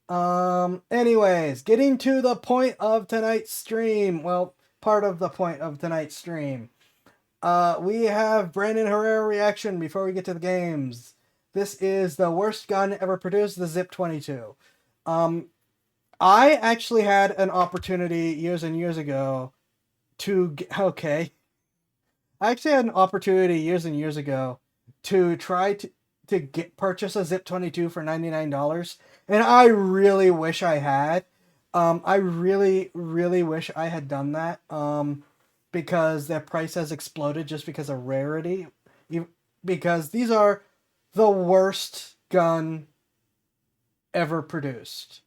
Anyways, getting to the point of tonight's stream. Well, part of the point of tonight's stream. We have Brandon Herrera reaction before we get to the games. This is the worst gun ever produced, the Zip 22. I actually had an opportunity years and years ago to I actually had an opportunity years and years ago to try to purchase a Zip 22 for $99, and I really wish I had. I really wish I had done that. Because their price has exploded just because of rarity. Because these are the worst gun ever produced.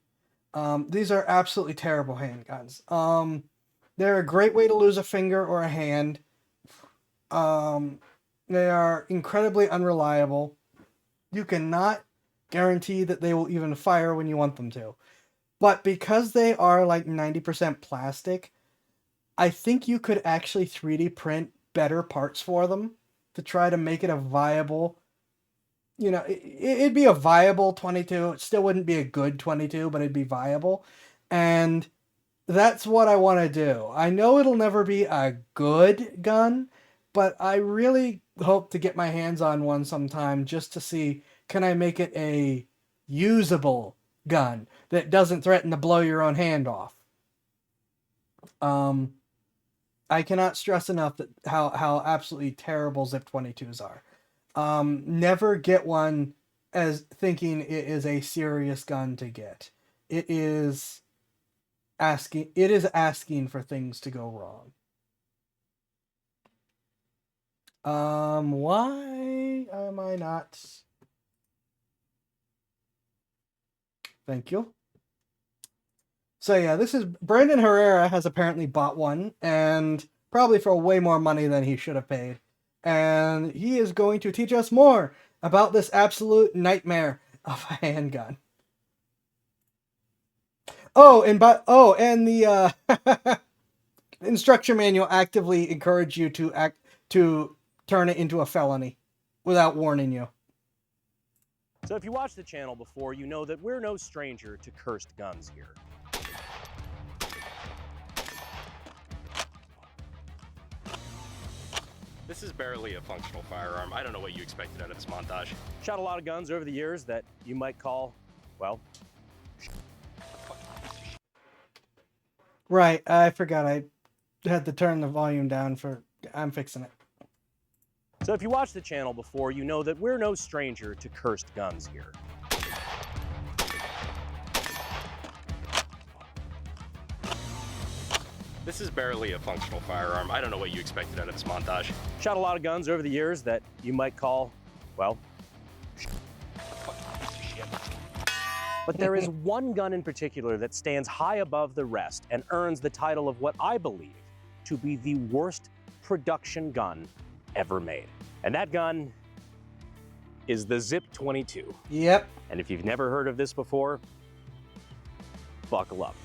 These are absolutely terrible handguns. They're a great way to lose a finger or a hand. They are incredibly unreliable. You cannot guarantee that they will even fire when you want them to. But because they are like 90% plastic, I think you could actually 3D print better parts for them to try to make it a viable, it'd be a viable 22. It still wouldn't be a good 22, but it'd be viable. And that's what I want to do. I know it'll never be a good gun, but I really hope to get my hands on one sometime just to see, can I make it a usable gun that doesn't threaten to blow your own hand off. I cannot stress enough that how absolutely terrible Zip 22s are. Never get one as thinking it is a serious gun to get. It is asking for things to go wrong. Why am I not? Thank you. So yeah, this is Brandon Herrera has apparently bought one, and probably for way more money than he should have paid. And he is going to teach us more about this absolute nightmare of a handgun. And the instruction manual actively encourage you to turn it into a felony without warning you. So if you watched the channel before, you know that we're no stranger to cursed guns here. This is barely a functional firearm. I don't know what you expected out of this montage. Shot a lot of guns over the years that you might call, well... Right, I forgot I had to turn the volume down I'm fixing it. So if you watched the channel before, you know that we're no stranger to cursed guns here. This is barely a functional firearm. I don't know what you expected out of this montage. Shot a lot of guns over the years that you might call, well... But there is one gun in particular that stands high above the rest and earns the title of what I believe to be the worst production gun ever made. And that gun is the Zip 22. Yep. And if you've never heard of this before, buckle up.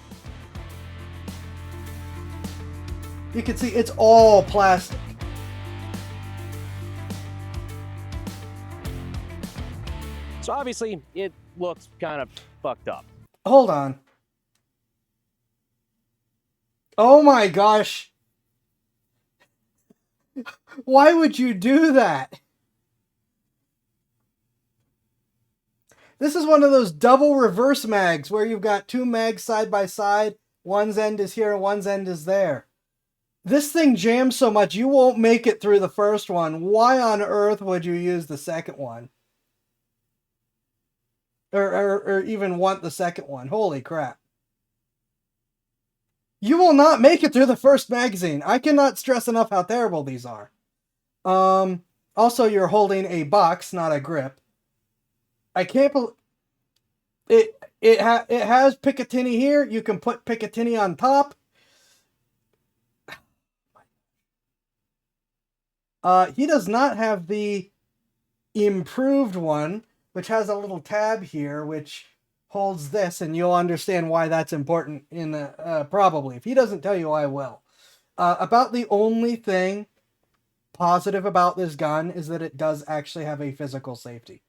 You can see it's all plastic. So obviously, it looks kind of fucked up. Hold on. Oh my gosh. Why would you do that? This is one of those double reverse mags where you've got two mags side by side. One's end is here and one's end is there. This thing jams so much you won't make it through the first one. Why on earth would you use the second one? Or even want the second one. Holy crap. You will not make it through the first magazine. I cannot stress enough how terrible these are. Also, you're holding a box, not a grip. I can't believe... It has Picatinny here. You can put Picatinny on top. He does not have the improved one, which has a little tab here, which holds this, and you'll understand why that's important in probably. If he doesn't tell you, I will. About the only thing positive about this gun is that it does actually have a physical safety.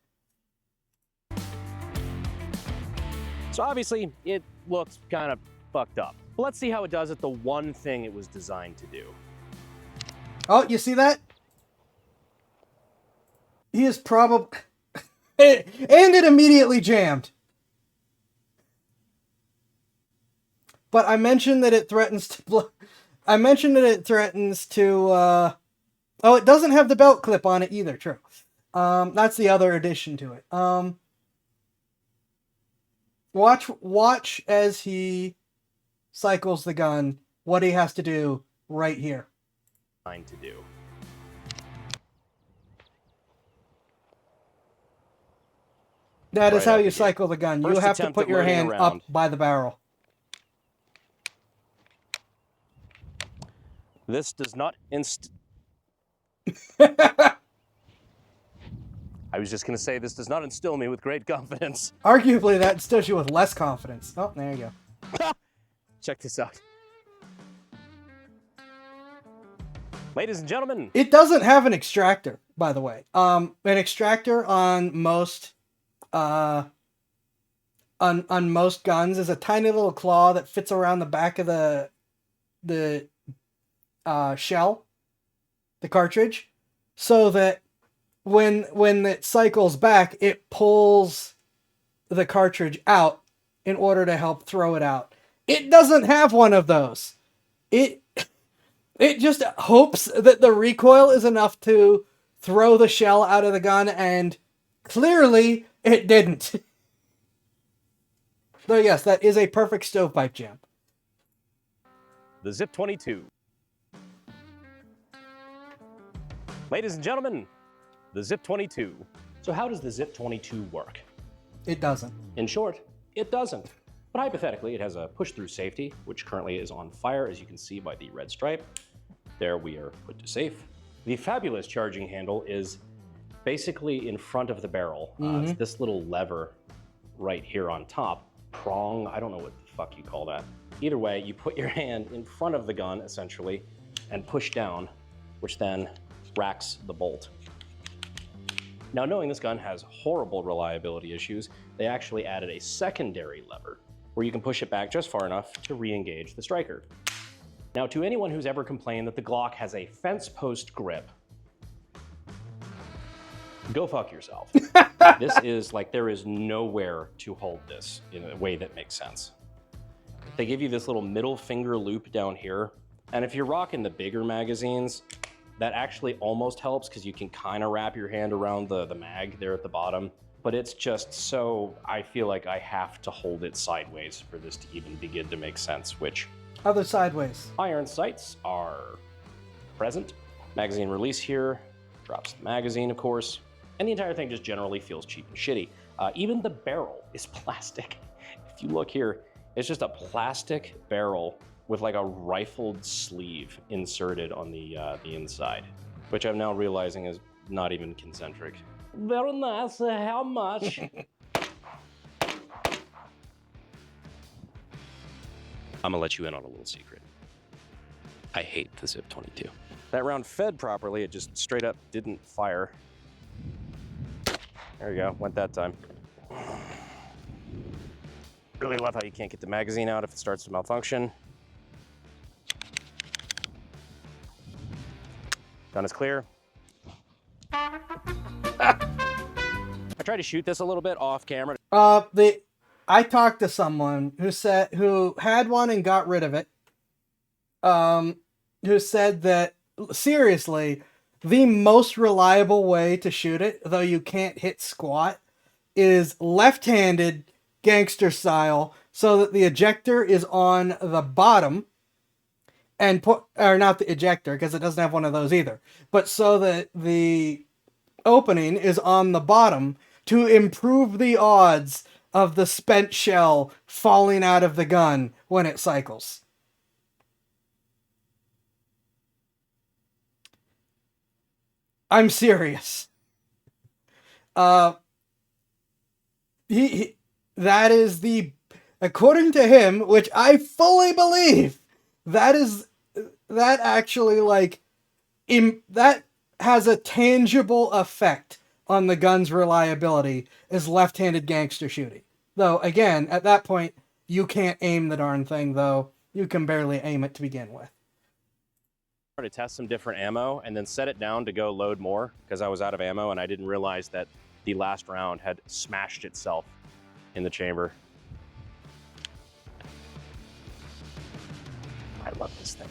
So obviously, it looks kind of fucked up. But let's see how it does at the one thing it was designed to do. Oh, you see that? He is probably... and it immediately jammed. But I mentioned that it threatens to... I mentioned that it threatens to... Oh, it doesn't have the belt clip on it either, true. That's the other addition to it. Watch as he cycles the gun, what he has to do right here. To do. That is Right how out you the gate. cycle the gun. You First have to attempt put at your loading hand around. up by the barrel. This does not I was just going to say, this does not instill me with great confidence. Arguably, that instills you with less confidence. Oh, there you go. Check this out. Ladies and gentlemen. It doesn't have an extractor, by the way. An extractor on most on most guns is a tiny little claw that fits around the back of the shell, the cartridge, so that when it cycles back, it pulls the cartridge out in order to help throw it out. It doesn't have one of those. It just hopes that the recoil is enough to throw the shell out of the gun, and clearly it didn't. Though yes, that is a perfect stovepipe jam. The Zip 22. Ladies and gentlemen, the Zip 22. So how does the Zip 22 work? It doesn't. In short, it doesn't. But hypothetically, it has a push-through safety, which currently is on fire, as you can see by the red stripe. There we are put to safe. The fabulous charging handle is basically in front of the barrel. It's this little lever right here on top. Prong, I don't know what the fuck you call that. Either way, you put your hand in front of the gun, essentially, and push down, which then racks the bolt. Now, knowing this gun has horrible reliability issues, they actually added a secondary lever where you can push it back just far enough to re-engage the striker. Now, to anyone who's ever complained that the Glock has a fence post grip, go fuck yourself. This is like, there is nowhere to hold this in a way that makes sense. They give you this little middle finger loop down here, and if you're rocking the bigger magazines, that actually almost helps because you can kind of wrap your hand around the mag there at the bottom. But it's just so, I feel like I have to hold it sideways for this to even begin to make sense, which... Other sideways. Iron sights are present. Magazine release here, drops the magazine, of course. And the entire thing just generally feels cheap and shitty. Even the barrel is plastic. If you look here, it's just a plastic barrel with like a rifled sleeve inserted on the inside, which I'm now realizing is not even concentric. Very nice, how much? I'm gonna let you in on a little secret. I hate the Zip 22. That round fed properly, it just straight up didn't fire. There you go, went that time. Really love how you can't get the magazine out if it starts to malfunction. Gun is clear. I tried to shoot this a little bit off camera. I talked to someone who had one and got rid of it. Who said that, seriously, the most reliable way to shoot it, though you can't hit squat, is left-handed gangster style, so that the ejector is on the bottom, and or not the ejector, because it doesn't have one of those either, but so that the opening is on the bottom to improve the odds of the spent shell falling out of the gun when it cycles. I'm serious. That is the, according to him, which I fully believe, that actually, like, that has a tangible effect on the gun's reliability, is left-handed gangster shooting. Though, again, at that point, you can't aim the darn thing, though. You can barely aim it to begin with. To test some different ammo and then set it down to go load more because I was out of ammo and I didn't realize that the last round had smashed itself in the chamber. I love this thing.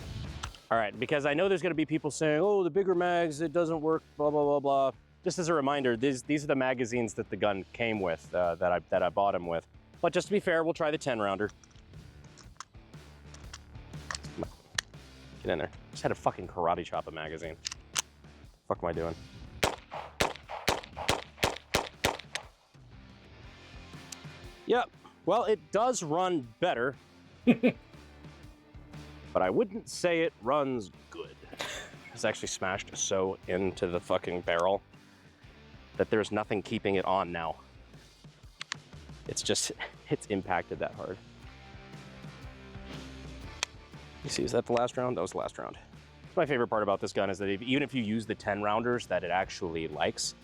All right, because I know there's going to be people saying, oh, the bigger mags, it doesn't work, blah, blah, blah, blah. Just as a reminder, these are the magazines that the gun came with, that I bought him with. But just to be fair, we'll try the 10-rounder. Get in there. Just had to fucking karate chop a magazine. Fuck am I doing? Yep. Well, it does run better. But I wouldn't say it runs good. It's actually smashed so into the fucking barrel that there's nothing keeping it on now. It's impacted that hard. You see, is that the last round? That was the last round. My favorite part about this gun is that even if you use the 10-rounders that it actually likes,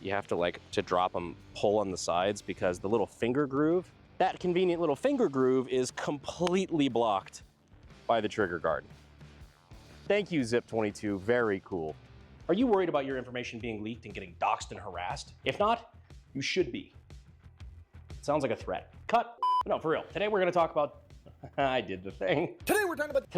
you have to drop them, pull on the sides because the little finger groove, that convenient little finger groove is completely blocked by the trigger guard. Thank you, Zip 22, very cool. Are you worried about your information being leaked and getting doxxed and harassed? If not, you should be. Sounds like a threat. Cut. No, for real. Today we're gonna talk about I did the thing. Today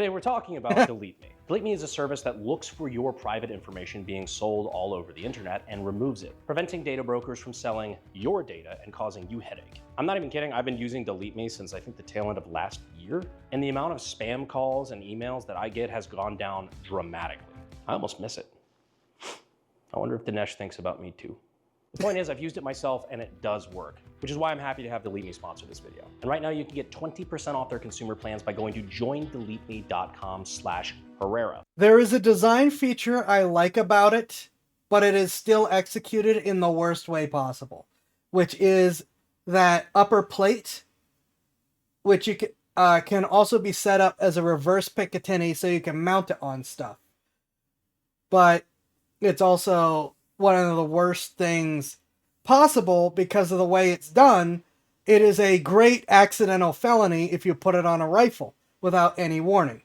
we're talking about Delete Me. Delete Me is a service that looks for your private information being sold all over the internet and removes it, preventing data brokers from selling your data and causing you headache. I'm not even kidding. I've been using Delete Me since I think the tail end of last year, and the amount of spam calls and emails that I get has gone down dramatically. I almost miss it. I wonder if Dinesh thinks about me too. The point is, I've used it myself and it does work, which is why I'm happy to have Delete Me sponsor this video. And right now you can get 20% off their consumer plans by going to joindeleteme.com/Herrera. There is a design feature I like about it, but it is still executed in the worst way possible, which is that upper plate, which you can also be set up as a reverse Picatinny so you can mount it on stuff. But it's also one of the worst things possible because of the way it's done. It is a great accidental felony if you put it on a rifle without any warning.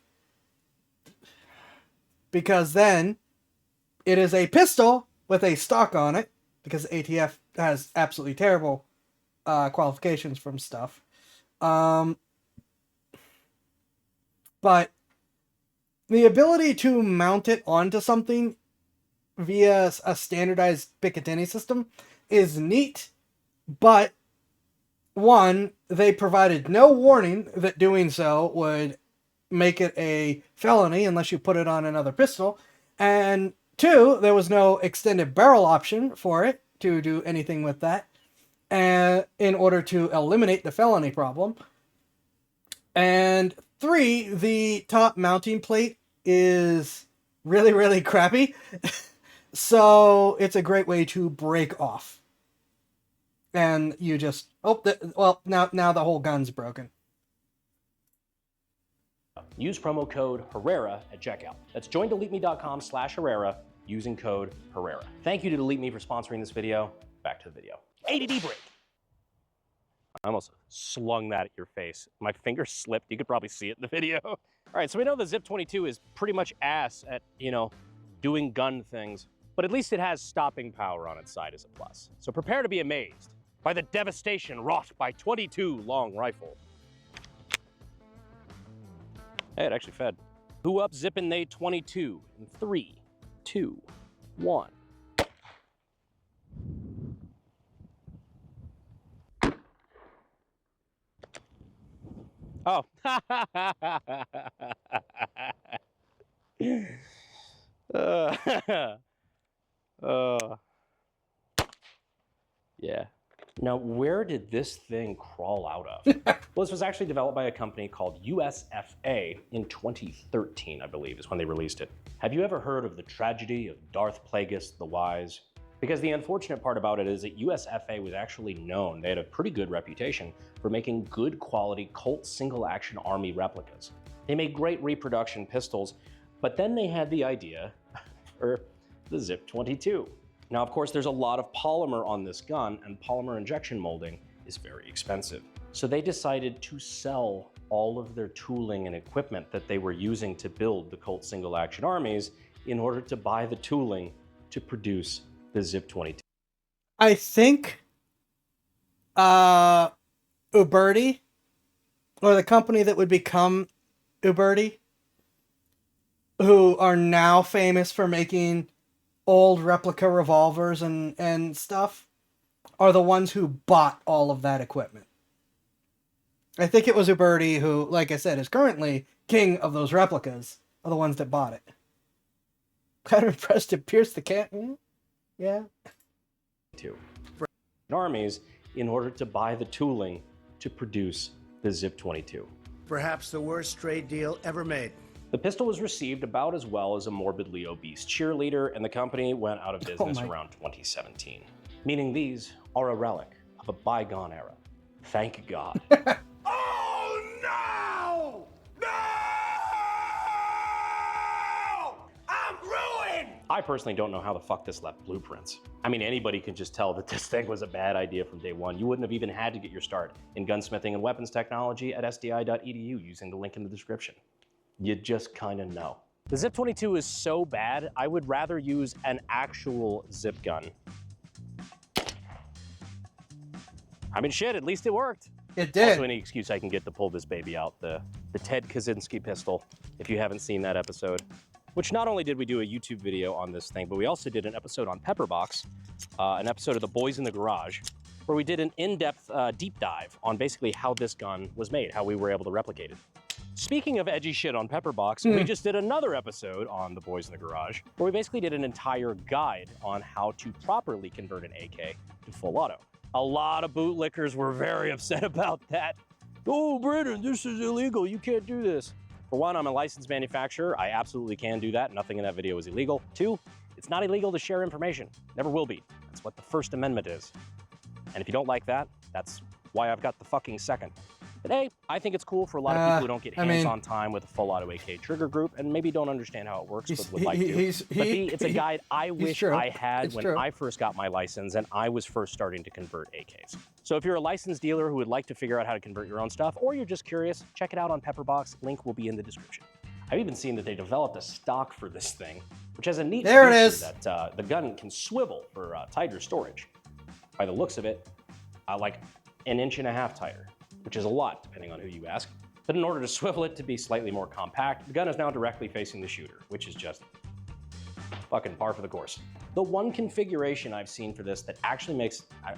Because then it is a pistol with a stock on it, because ATF has absolutely terrible qualifications from stuff. But the ability to mount it onto something via a standardized Picatinny system is neat, but one, they provided no warning that doing so would make it a felony unless you put it on another pistol, and two, there was no extended barrel option for it to do anything with that, and in order to eliminate the felony problem. And three, the top mounting plate is really, really crappy. So it's a great way to break off. And you just, well, now the whole gun's broken. Use promo code Herrera at checkout. That's joindeleteme.com/Herrera using code Herrera. Thank you to Delete Me for sponsoring this video. Back to the video. ADD break. I almost slung that at your face. My finger slipped. You could probably see it in the video. All right, so we know the Zip 22 is pretty much ass at, doing gun things, but at least it has stopping power on its side as a plus. So prepare to be amazed by the devastation wrought by 22 long rifle. Hey, it actually fed. Who up zipping they 22 in 3, 2, 1. Oh. Yeah. Now, where did this thing crawl out of? Well, this was actually developed by a company called USFA in 2013, I believe, is when they released it. Have you ever heard of the tragedy of Darth Plagueis the Wise? Because the unfortunate part about it is that USFA was actually known, they had a pretty good reputation for making good quality Colt single-action Army replicas. They made great reproduction pistols, but then they had the idea for the Zip 22. Now, of course, there's a lot of polymer on this gun, and polymer injection molding is very expensive. So they decided to sell all of their tooling and equipment that they were using to build the Colt single action armies in order to buy the tooling to produce the Zip 22. I think Uberti, or the company that would become Uberti, who are now famous for making old replica revolvers and stuff, are the ones who bought all of that equipment. I think it was Uberti who, like I said, is currently king of those replicas, are the ones that bought it. Kind of impressed to pierce the cat. Yeah. Armies in order to buy the tooling to produce the Zip 22. Perhaps the worst trade deal ever made. The pistol was received about as well as a morbidly obese cheerleader, and the company went out of business around 2017. Meaning these are a relic of a bygone era. Thank God. Oh no! No! I'm ruined! I personally don't know how the fuck this left blueprints. I mean, anybody can just tell that this thing was a bad idea from day one. You wouldn't have even had to get your start in gunsmithing and weapons technology at sdi.edu using the link in the description. You just kind of know. The Zip 22 is so bad, I would rather use an actual zip gun. I mean, shit, at least it worked. It did. Also, any excuse I can get to pull this baby out, the Ted Kaczynski pistol, if you haven't seen that episode. Which not only did we do a YouTube video on this thing, but we also did an episode on Pepperbox, an episode of The Boys in the Garage, where we did an in-depth deep dive on basically how this gun was made, how we were able to replicate it. Speaking of edgy shit on Pepperbox, we just did another episode on The Boys in the Garage, where we basically did an entire guide on how to properly convert an AK to full auto. A lot of bootlickers were very upset about that. Oh, Brandon, this is illegal. You can't do this. For one, I'm a licensed manufacturer. I absolutely can do that. Nothing in that video is illegal. Two, it's not illegal to share information. Never will be. That's what the First Amendment is. And if you don't like that, that's why I've got the fucking second. But hey, I think it's cool for a lot of people who don't get hands-on time with a full auto AK trigger group and maybe don't understand how it works, but would like to. But B, it's a guide I wish I had when I first got my license and I was first starting to convert AKs. So if you're a licensed dealer who would like to figure out how to convert your own stuff, or you're just curious, check it out on Pepperbox. Link will be in the description. I've even seen that they developed a stock for this thing, which has a neat feature that the gun can swivel for tighter storage. By the looks of it, like 1.5 inches tighter, which is a lot depending on who you ask. But in order to swivel it to be slightly more compact, the gun is now directly facing the shooter, which is just fucking par for the course. The one configuration I've seen for this that actually makes, I'm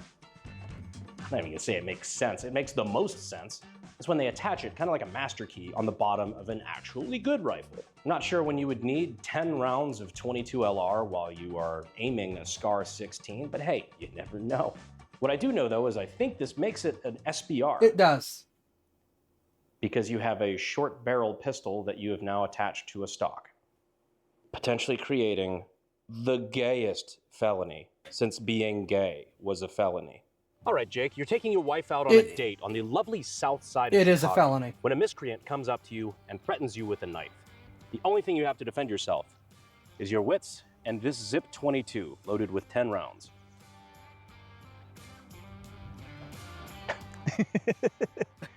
not even gonna say it makes sense, it makes the most sense, is when they attach it kind of like a master key on the bottom of an actually good rifle. I'm not sure when you would need 10 rounds of 22 LR while you are aiming a SCAR 16, but hey, you never know. What I do know, though, is I think this makes it an SBR. It does. Because you have a short barrel pistol that you have now attached to a stock. Potentially creating the gayest felony, since being gay was a felony. All right, Jake, you're taking your wife out on a date on the lovely south side of Chicago. It is a felony. When a miscreant comes up to you and threatens you with a knife, the only thing you have to defend yourself is your wits and this Zip 22 loaded with 10 rounds.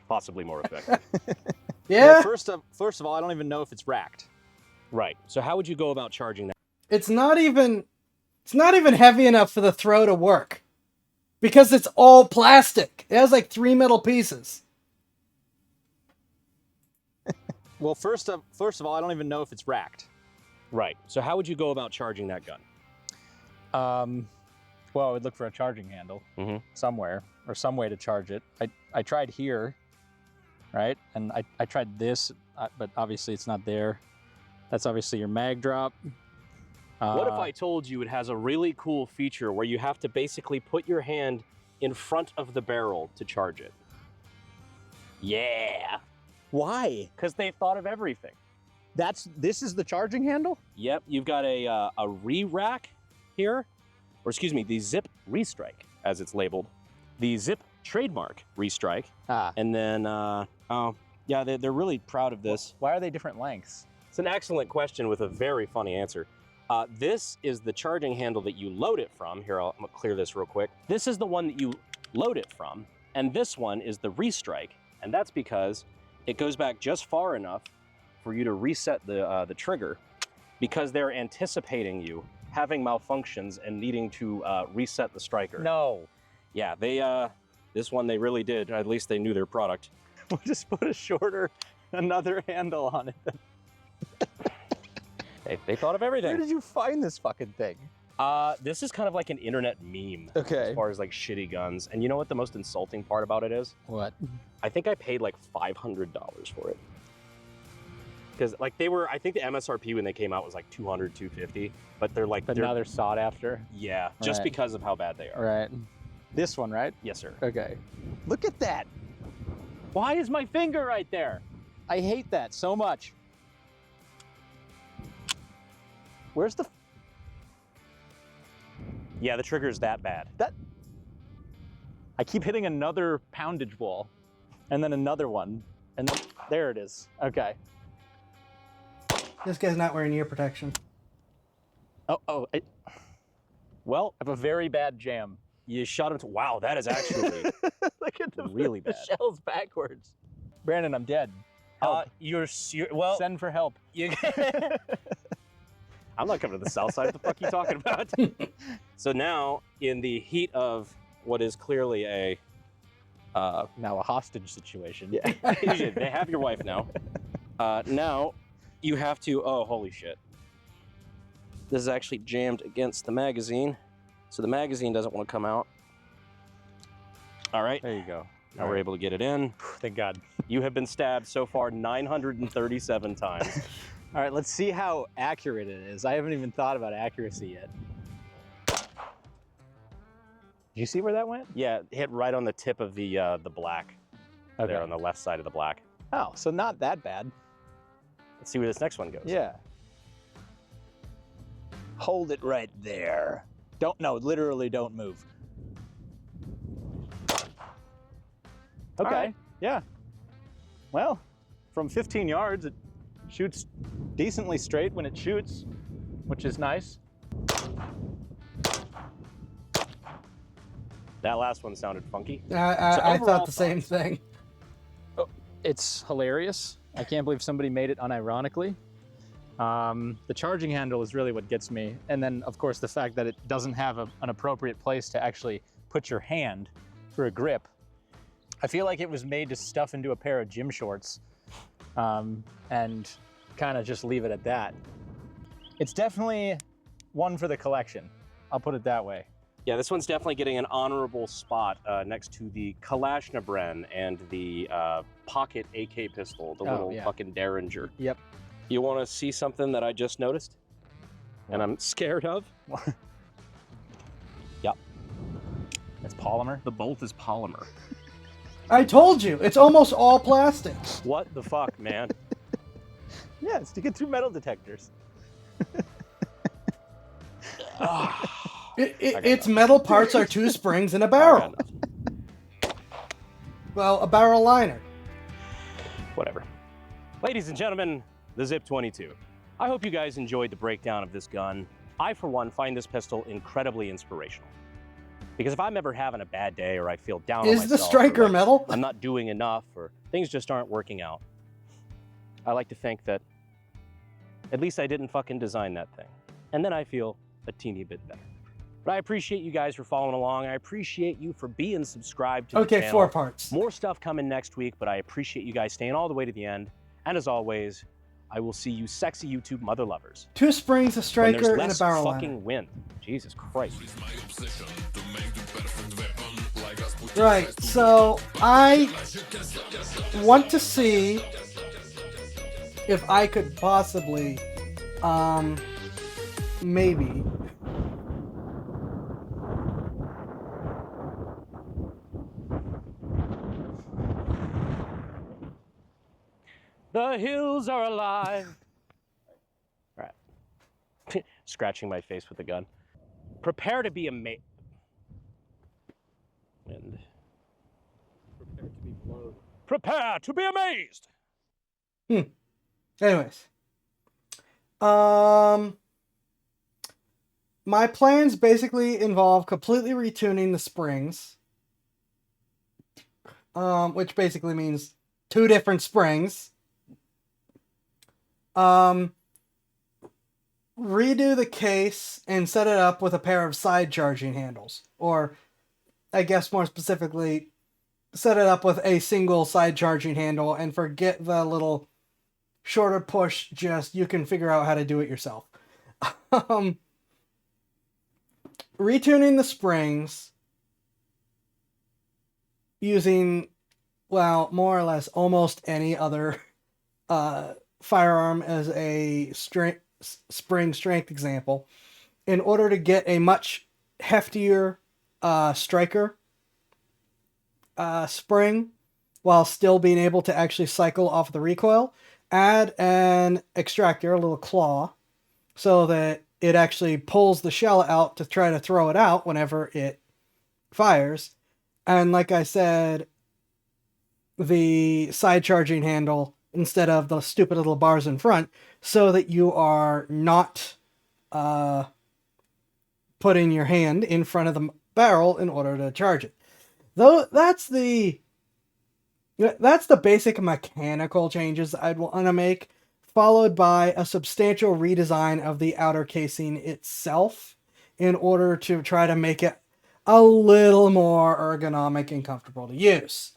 Possibly more effective. Yeah. Well, first of all, I don't even know if it's racked. Right. So how would you go about charging that? It's not even heavy enough for the throw to work. Because it's all plastic. It has like 3 metal pieces. Well, first of all, I don't even know if it's racked. Right. So how would you go about charging that gun? Well, I would look for a charging handle somewhere, or some way to charge it. I tried here, right? And I tried this, but obviously it's not there. That's obviously your mag drop. What if I told you it has a really cool feature where you have to basically put your hand in front of the barrel to charge it? Yeah. Why? Because they thought of everything. This is the charging handle? Yep, you've got a re-rack here, or excuse me, the Zip Restrike, as it's labeled. The Zip Trademark Restrike. And then, oh, yeah, they're really proud of this. Why are they different lengths? It's an excellent question with a very funny answer. This is the charging handle that you load it from. Here, I'm gonna clear this real quick. This is the one that you load it from. And this one is the restrike, and that's because it goes back just far enough for you to reset the trigger, because they're anticipating you having malfunctions and needing to reset the striker. No. Yeah, they this one they really did. At least they knew their product. We'll just put a shorter, another handle on it. They thought of everything. Where did you find this fucking thing? This is kind of like an internet meme as far as like shitty guns. And you know what the most insulting part about it is? What? I think I paid like $500 for it. Because like I think the MSRP when they came out was like $200, $250, but they're like, But now they're sought after. Yeah, just Right. because of how bad they are. Right. This one, right? Yes, sir. Okay. Look at that. Why is my finger right there? I hate that so much. Where's the... Yeah, the trigger is that bad. I keep hitting another poundage wall, and then another one, and then, there it is. Okay. This guy's not wearing ear protection. Well, I have a very bad jam. You shot him to, wow, that is actually Look at really the bad. shell's backwards. Brandon, I'm dead. Help. Well, Send for help. I'm not coming to the south side. What the fuck are you talking about? So now, in the heat of what is clearly a... Now a hostage situation. Yeah, they have your wife now. Now, you have to... Oh, holy shit. This is actually jammed against the magazine, so the magazine doesn't want to come out. All right. There you go. Now we're able to get it in. Thank God. You have been stabbed so far 937 times. All right, let's see how accurate it is. I haven't even thought about accuracy yet. Did you see where that went? Yeah, hit right on the tip of the black. Okay. There on the left side of the black. Oh, so not that bad. Let's see where this next one goes. Yeah. Hold it right there. Literally don't move. Okay, right. yeah. Well, from 15 yards, it shoots decently straight when it shoots, which is nice. That last one sounded funky. I overall thought the same thing. It's hilarious. I can't believe somebody made it unironically. The charging handle is really what gets me. And then, of course, the fact that it doesn't have an appropriate place to actually put your hand for a grip. I feel like it was made to stuff into a pair of gym shorts and kind of just leave it at that. It's definitely one for the collection. I'll put it that way. Yeah, this one's definitely getting an honorable spot next to the Kalashnikov and the pocket AK pistol, the little fucking Derringer. Yep. You want to see something that I just noticed? And I'm scared of? Yep. It's polymer. The bolt is polymer. I told you, it's almost all plastic. What the fuck, man? Yeah, it's to get through metal detectors. Its metal parts are two springs and a barrel. Well, a barrel liner. Whatever. Ladies and gentlemen, the Zip 22. I hope you guys enjoyed the breakdown of this gun. I, for one, find this pistol incredibly inspirational. Because if I'm ever having a bad day or I feel down on myself, Is the striker or like metal? I'm not doing enough or things just aren't working out, I like to think that at least I didn't fucking design that thing. And then I feel a teeny bit better. But I appreciate you guys for following along. I appreciate you for being subscribed to the channel. 4 parts. More stuff coming next week, but I appreciate you guys staying all the way to the end. And as always, I will see you sexy YouTube mother lovers. 2 springs, a When striker, there's and a less barrel fucking liner. wind. Jesus Christ. Right, so I want to see if I could possibly, maybe. The hills are alive. All right. Scratching my face with the gun. Prepare to be amazed. And prepare to be amazed. Anyways. My plans basically involve completely retuning the springs. which basically means 2 different springs. Redo the case and set it up with a pair of side charging handles. Or, I guess more specifically, set it up with a single side charging handle and forget the little shorter push, just you can figure out how to do it yourself. Retuning the springs using, well, more or less almost any other firearm as a spring strength example in order to get a much heftier striker spring while still being able to actually cycle off the recoil. Add an extractor, a little claw, so that it actually pulls the shell out to try to throw it out whenever it fires. And like I said, the side charging handle instead of the stupid little bars in front, so that you are not putting your hand in front of the barrel in order to charge it. Though that's the basic mechanical changes I'd want to make, followed by a substantial redesign of the outer casing itself in order to try to make it a little more ergonomic and comfortable to use.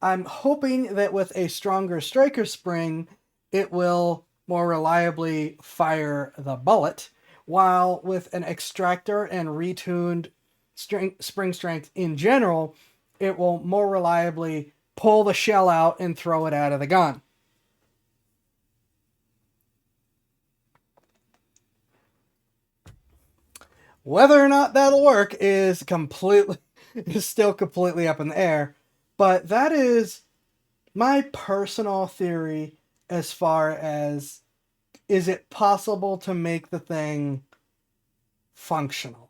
I'm hoping that with a stronger striker spring, it will more reliably fire the bullet, while with an extractor and retuned spring strength in general, it will more reliably pull the shell out and throw it out of the gun. Whether or not that'll work is still completely up in the air, but that is my personal theory as far as, is it possible to make the thing functional?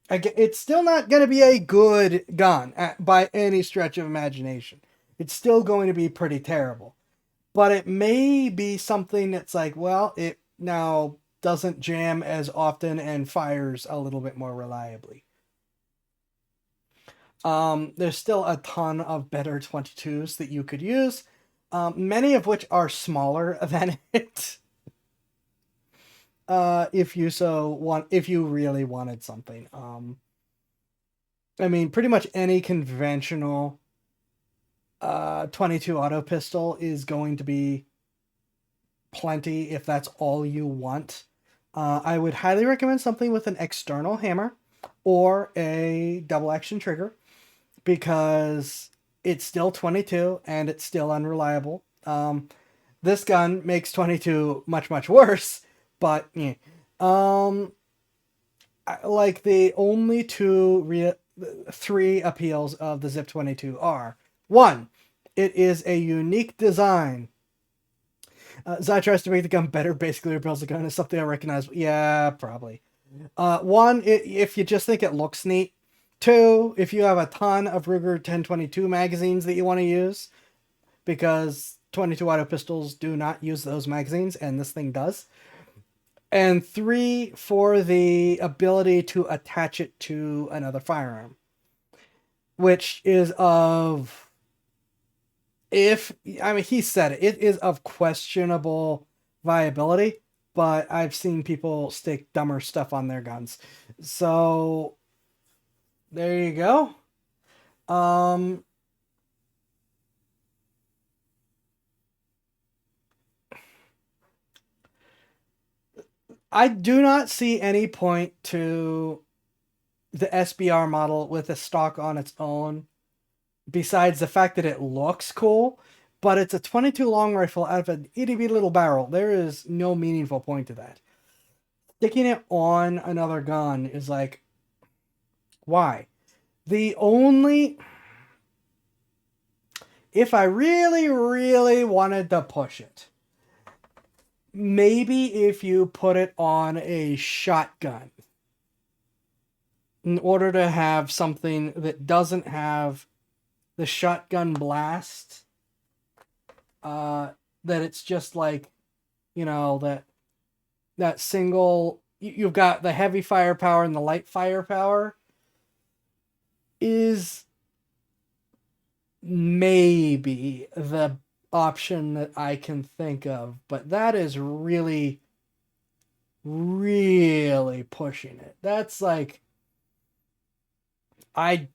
It's still not going to be a good gun by any stretch of imagination. It's still going to be pretty terrible. But it may be something that's like, well, it now doesn't jam as often and fires a little bit more reliably. There's still a ton of better 22s that you could use, many of which are smaller than it. If you really wanted something. I mean, pretty much any conventional 22 auto pistol is going to be plenty if that's all you want. I would highly recommend something with an external hammer or a double action trigger, because it's still 22 and it's still unreliable. This gun makes 22 much, much worse. But, yeah. Like, the only three appeals of the Zip 22 are: 1, it is a unique design. Xai tries to make the gun better, basically rebuilds the gun as something I recognize. Yeah, probably. 1, if you just think it looks neat. 2, if you have a ton of Ruger 1022 magazines that you want to use, because 22 auto pistols do not use those magazines, and this thing does. And 3, for the ability to attach it to another firearm, which is he said it is of questionable viability, but I've seen people stick dumber stuff on their guns. So there you go. I do not see any point to the SBR model with a stock on its own, besides the fact that it looks cool, but it's a 22 long rifle out of an itty-bitty little barrel. There is no meaningful point to that. Sticking it on another gun is like, why? If I really, really wanted to push it, maybe if you put it on a shotgun, in order to have something that doesn't have the shotgun blast, that it's just like, that single, you've got the heavy firepower and the light firepower, is maybe the option that I can think of, but that is really, really pushing it. That's like, I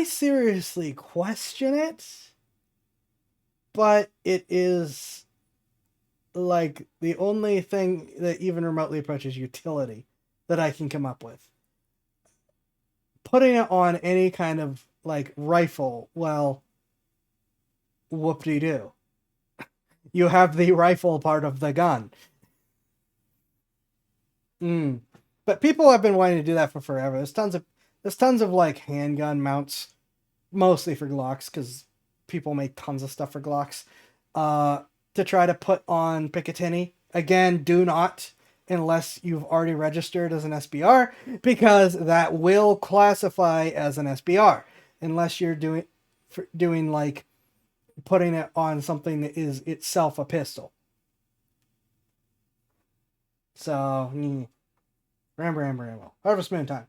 seriously question it, but it is like the only thing that even remotely approaches utility that I can come up with. Putting it on any kind of like rifle, well, whoop-de-doo. You have the rifle part of the gun. But people have been wanting to do that for forever. There's tons of like handgun mounts, mostly for Glocks, because people make tons of stuff for Glocks. To try to put on Picatinny. Again, do not, unless you've already registered as an SBR, because that will classify as an SBR, unless you're doing like putting it on something that is itself a pistol. So, ramble. Harvest Moon time.